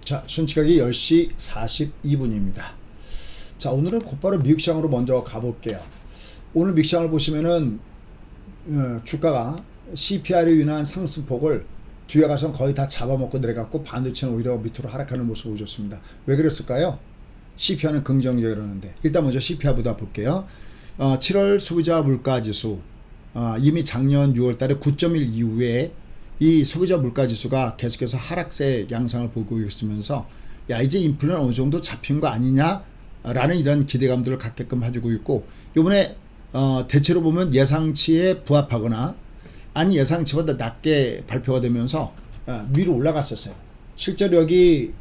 자, 순치각이 10시 42분입니다. 자, 오늘은 곧바로 미국 시장으로 먼저 가볼게요. 오늘 미국 시장을 보시면은 주가가 CPI로 인한 상승폭을 뒤에 가서 거의 다 잡아먹고 내려갔고 반도체는 오히려 밑으로 하락하는 모습을 보여줬습니다. 왜 그랬을까요? CPI는 긍정적이라는데 일단 먼저 CPI보다 볼게요. 7월 소비자 물가지수 이미 작년 6월 달에 9.1 이후에 이 소비자 물가지수가 계속해서 하락세 양상을 보이고 있으면서 야 이제 인플레는 어느 정도 잡힌 거 아니냐라는 이런 기대감들을 갖게끔 해주고 있고 이번에 대체로 보면 예상치에 부합하거나 아니 예상치보다 낮게 발표가 되면서 위로 올라갔었어요. 실제로 여기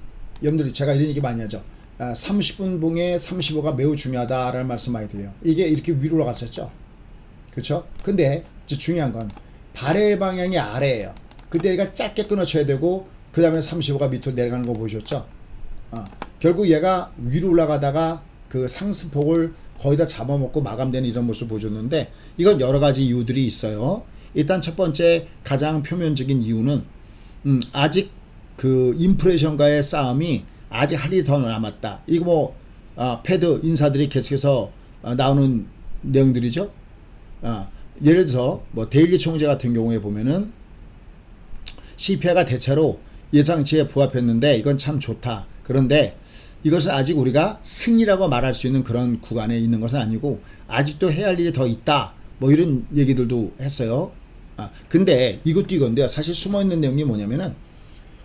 여러분들이 제가 이런 얘기 많이 하죠. 30분 봉에 35가 매우 중요하다라는 말씀 많이 드려요. 이게 이렇게 위로 올라갔었죠. 그렇죠? 근데 이제 중요한 건 발의 방향이 아래예요. 그때 얘가 짧게 끊어쳐야 되고 그 다음에 35가 밑으로 내려가는 거 보셨죠? 결국 얘가 위로 올라가다가 그 상승폭을 거의 다 잡아먹고 마감되는 이런 모습을 보여줬는데 이건 여러 가지 이유들이 있어요. 일단 첫 번째 가장 표면적인 이유는 아직 그 인플레이션과의 싸움이 아직 할 일이 더 남았다. 이거 뭐 패드 인사들이 계속해서 나오는 내용들이죠. 예를 들어서 뭐 데일리 총재 같은 경우에 보면은 CPI가 대체로 예상치에 부합했는데 이건 참 좋다. 그런데 이것은 아직 우리가 승리라고 말할 수 있는 그런 구간에 있는 것은 아니고 아직도 해야 할 일이 더 있다. 뭐 이런 얘기들도 했어요. 근데 이것도 이건데요. 사실 숨어있는 내용이 뭐냐면은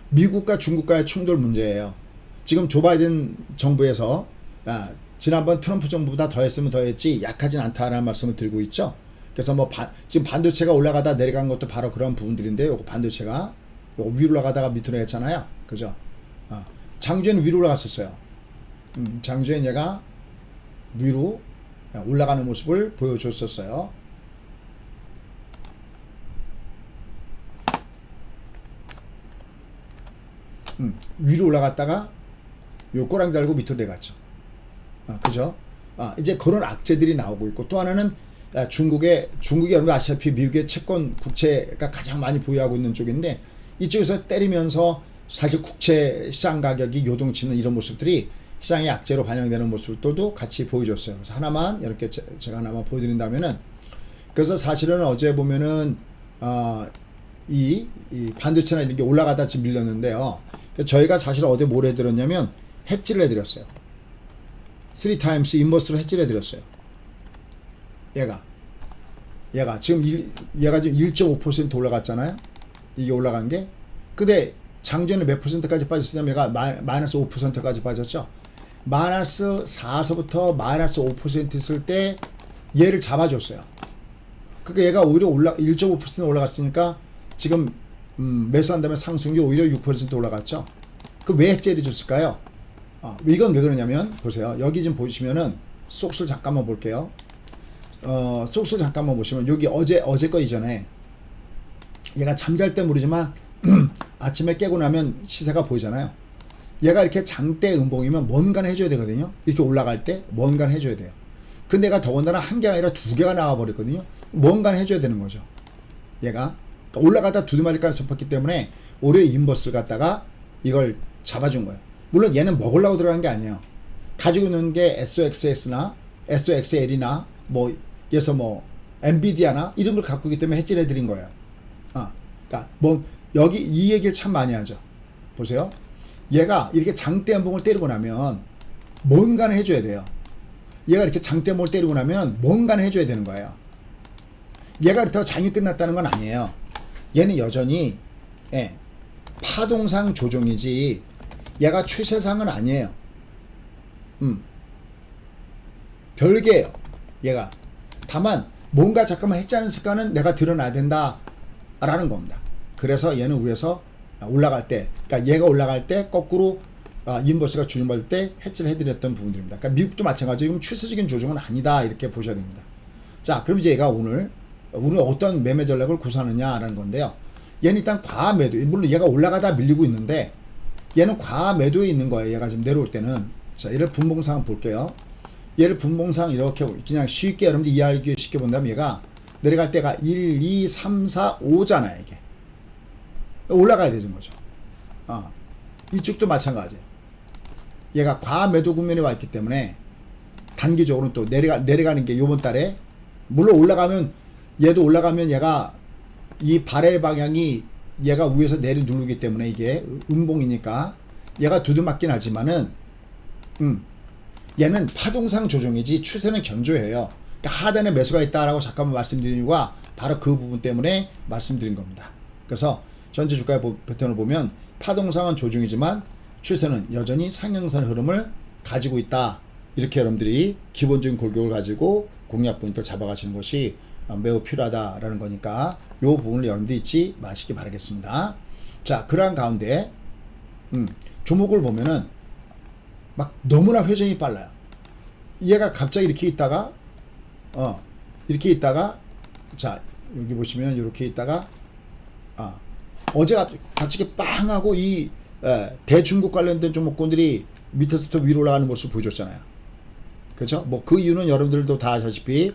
미국과 중국과의 충돌 문제예요. 지금 조 바이든 정부에서 지난번 트럼프 정부보다 더 했으면 더 했지 약하진 않다라는 말씀을 드리고 있죠. 그래서 뭐 지금 반도체가 올라가다 내려간 것도 바로 그런 부분들인데 요거 반도체가 요거 위로 올라가다가 밑으로 했잖아요. 그죠? 장주에는 위로 올라갔었어요. 장주엔 얘가 위로 올라가는 모습을 보여줬었어요. 위로 올라갔다가 요 꼬랑 달고 밑으로 내려갔죠. 그죠? 이제 그런 악재들이 나오고 있고 또 하나는 중국이 여러분 아시다시피 미국의 채권 국채가 가장 많이 보유하고 있는 쪽인데 이쪽에서 때리면서 사실 국채 시장 가격이 요동치는 이런 모습들이 시장의 악재로 반영되는 모습들도 같이 보여줬어요. 그래서 하나만 이렇게 제가 하나만 보여드린다면은 그래서 사실은 어제 보면은 이 반도체나 이런 게 올라가다 지금 밀렸는데요. 저희가 사실 어제 뭘 해드렸냐면 해지를 해드렸어요. 3x 인버스로 해지를 해드렸어요. 얘가 지금 1.5% 올라갔잖아요. 이게 올라간 게. 근데 장전에 몇 %까지 빠졌으냐면 얘가 마이너스 5%까지 빠졌죠. 마이너스 4서부터 마이너스 5% 있을 때 얘를 잡아줬어요. 그러니까 얘가 오히려 1.5% 올라갔으니까 지금 매수한다면 상승률 오히려 6% 올라갔죠. 그 왜 해제를 줬을까요? 이건 왜 그러냐면 보세요. 여기 지금 보시면은 속수를 잠깐만 볼게요. 속수 잠깐만 보시면 여기 어제 거 이전에 얘가 잠잘 때 모르지만 아침에 깨고 나면 시세가 보이잖아요. 얘가 이렇게 장대 음봉이면 뭔가는 해줘야 되거든요. 이렇게 올라갈 때 뭔가는 해줘야 돼요. 근데 얘가 더군다나 한 개가 아니라 두 개가 나와버렸거든요. 뭔가는 해줘야 되는 거죠. 얘가 그러니까 올라가다 두루마리까지 좁혔기 때문에 올해 인버스를 갖다가 이걸 잡아준 거예요. 물론 얘는 먹으려고 들어간 게 아니에요. 가지고 있는 게 SOXS나 SOXL이나 뭐 예서 뭐 엔비디아나 이런 걸 갖고 있기 때문에 해지를 해드린 거예요. 그러니까 뭐 여기 이 얘기를 참 많이 하죠. 보세요. 얘가 이렇게 장대 연봉을 때리고 나면 뭔가는 해줘야 돼요. 얘가 이렇게 장대 연봉을 때리고 나면 뭔가는 해줘야 되는 거예요. 얘가 그렇다고 장이 끝났다는 건 아니에요. 얘는 여전히 파동상 조정이지 얘가 추세상은 아니에요. 별개예요. 얘가 다만 뭔가 잠깐만 했지 않았을까는 내가 드러나야 된다라는 겁니다. 그래서 얘는 위에서 올라갈 때 그러니까 얘가 올라갈 때 거꾸로 인버스가 주춤할 때 해지를 해드렸던 부분들입니다. 그러니까 미국도 마찬가지로 추세적인 조정은 아니다 이렇게 보셔야 됩니다. 자 그럼 이제 얘가 오늘 어떤 매매 전략을 구사하느냐라는 건데요. 얘는 일단 과매도 물론 얘가 올라가다 밀리고 있는데 얘는 과매도에 있는 거예요. 얘가 지금 내려올 때는 자 얘를 분봉상 볼게요. 얘를 분봉상 이렇게 그냥 쉽게 여러분들 이해하기 쉽게 본다면 얘가 내려갈 때가 1, 2, 3, 4, 5잖아요. 이게 올라가야 되는 거죠. 이쪽도 마찬가지예요. 얘가 과매도 국면에 와 있기 때문에 단기적으로는 또 내려가는 게 요번 달에, 물론 올라가면, 얘도 올라가면 얘가 이 발의 방향이 얘가 위에서 내리 누르기 때문에 이게 음봉이니까 얘가 두드맞긴 하지만은 얘는 파동상 조정이지 추세는 견조해요. 그러니까 하단에 매수가 있다라고 잠깐만 말씀드린 이유가 바로 그 부분 때문에 말씀드린 겁니다. 그래서 전체 주가의 패턴을 보면 파동상은 조정이지만 추세는 여전히 상향선 흐름을 가지고 있다. 이렇게 여러분들이 기본적인 골격을 가지고 공략 포인트를 잡아가시는 것이 매우 필요하다라는 거니까 이 부분을 여러분들이 잊지 마시기 바라겠습니다. 자, 그러한 가운데 종목을 보면은 막 너무나 회전이 빨라요. 얘가 갑자기 이렇게 있다가 이렇게 있다가, 자 여기 보시면 이렇게 있다가 어제 갑자기 빵 하고 이 대중국 관련된 종목군들이 밑에서부터 위로 올라가는 모습을 보여줬잖아요. 그렇죠? 뭐 그 이유는 여러분들도 다 아시다시피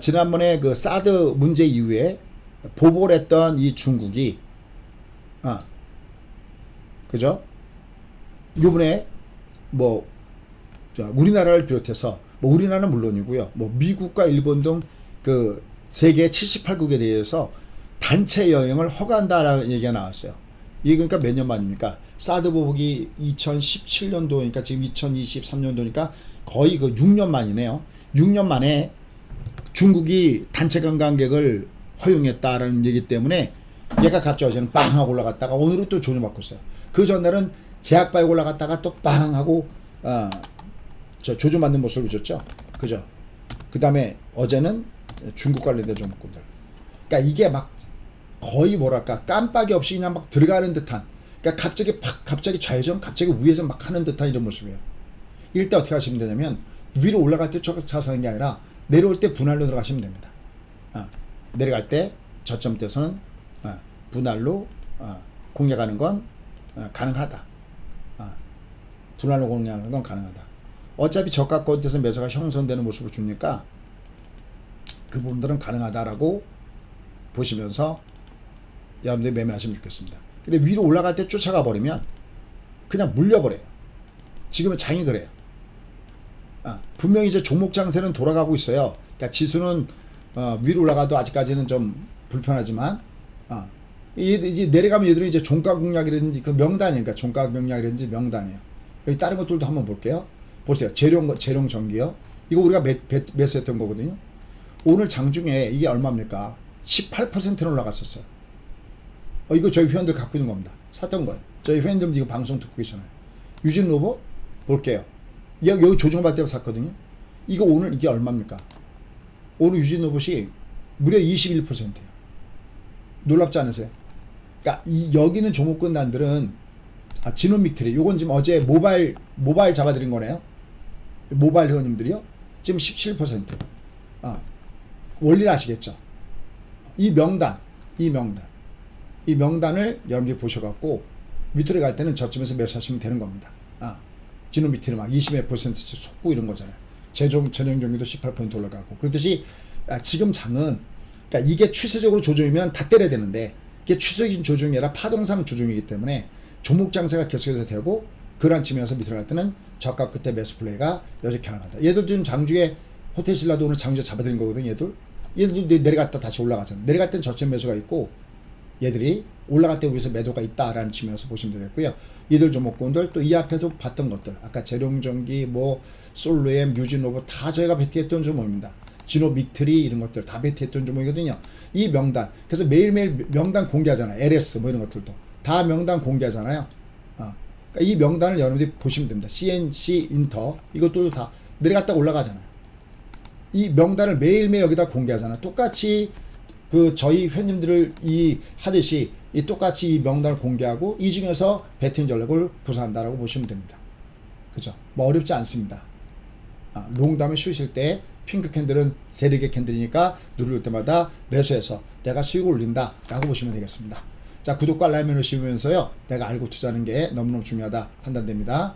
지난번에 그 사드 문제 이후에 보복을 했던 이 중국이 그죠? 이번에 뭐 우리나라를 비롯해서, 뭐 우리나라는 물론이고요, 뭐 미국과 일본 등 그 세계 78국에 대해서 단체 여행을 허가한다라는 얘기가 나왔어요. 이게 그러니까 몇 년 만입니까? 사드 보복이 2017년도니까 지금 2023년도니까 거의 그 6년 만이네요. 6년 만에 중국이 단체 관광객을 허용했다라는 얘기 때문에 얘가 갑자기 어제는 빵 하고 올라갔다가 오늘은 또 조정받고 있어요. 그 전날은 제약바에 올라갔다가 또 빵 하고 저 조정받는 모습을 보셨죠? 그죠? 그 다음에 어제는 중국 관련된 종목군들. 그러니까 이게 막 거의 뭐랄까 깜빡이 없이 그냥 막 들어가는 듯한, 그러니까 갑자기 좌회전, 갑자기 위에서 막 하는 듯한 이런 모습이에요. 이럴 때 어떻게 하시면 되냐면 위로 올라갈 때 차사는 게 아니라 내려올 때 분할로 들어가시면 됩니다. 내려갈 때 저점대에서는 분할로 공략하는 건 가능하다. 분할로 공략하는 건 가능하다. 어차피 저가 가운데서 매수가 형성되는 모습을 주니까 그 부분들은 가능하다라고 보시면서 여러분들이 매매하시면 좋겠습니다. 근데 위로 올라갈 때 쫓아가 버리면 그냥 물려버려요. 지금은 장이 그래요. 분명히 이제 종목 장세는 돌아가고 있어요. 그러니까 지수는 위로 올라가도 아직까지는 좀 불편하지만 이제 내려가면 얘들은 이제 종가 공략이라든지 그 명단이니까 종가 공략이라든지 명단이에요. 여기 다른 것들도 한번 볼게요. 보세요. 재룡 전기요. 이거 우리가 매수했던 거거든요. 오늘 장중에 이게 얼마입니까? 18%는 올라갔었어요. 이거 저희 회원들 갖고 있는 겁니다. 샀던 거예요. 저희 회원들 이거 방송 듣고 계시잖아요. 유진 로봇 볼게요. 여기 조정받을 때 샀거든요. 이거 오늘 이게 얼마입니까? 오늘 유진 로봇이 무려 21%예요. 놀랍지 않으세요? 그러니까 여기는 종목군단들은 진원믹트리, 요건 지금 어제 모바일 잡아드린 거네요. 모바일 회원님들이요. 지금 17%. 원리를 아시겠죠? 이 명단을 여러분들이 보셔갖고 밑으로 갈 때는 저쯤에서 매수하시면 되는 겁니다. 진원믹트리 막 20몇 %씩 속고 이런 거잖아요. 전형종류도 18% 올라가고. 그렇듯이 지금 장은, 그러니까 이게 추세적으로 조정이면 다 때려야 되는데 이게 추세적인 조정이 아니라 파동상 조정이기 때문에 종목 장세가 계속해서 되고, 그런 측면에서 밑으로 갈 때는 저가 끝에 매수 플레이가 여전히 가능하다. 얘들 지금 장중에 호텔 신라도 오늘 장중에 잡아드린 거거든요. 얘들도 내려갔다 다시 올라가잖아요. 내려갈 땐 저점 매수가 있고 얘들이 올라갈 때 위에서 매도가 있다라는 측면에서 보시면 되겠고요. 이들 종목군들 또 이 앞에서 봤던 것들, 아까 재룡전기, 뭐 솔루엠, 유진로봇 다 저희가 배팅했던 종목입니다. 진호믹트리 이런 것들 다 배팅했던 종목이거든요. 이 명단, 그래서 매일매일 명단 공개하잖아요. LS 뭐 이런 것들도 다 명단 공개하잖아요. 그러니까 이 명단을 여러분들이 보시면 됩니다. CNC 인터 이것도 다 내려갔다가 올라가잖아요. 이 명단을 매일매일 여기다 공개하잖아요. 똑같이 그 저희 회원님들을 하듯이 똑같이 이 명단을 공개하고 이 중에서 배팅 전략을 구사한다라고 보시면 됩니다. 그죠? 뭐 어렵지 않습니다. 롱담에 쉬실 때 핑크 캔들은 세력의 캔들이니까 누를 때마다 매수해서 내가 수익을 올린다 라고 보시면 되겠습니다. 자, 구독과 알람 누르시면서요, 내가 알고 투자하는 게 너무너무 중요하다 판단됩니다.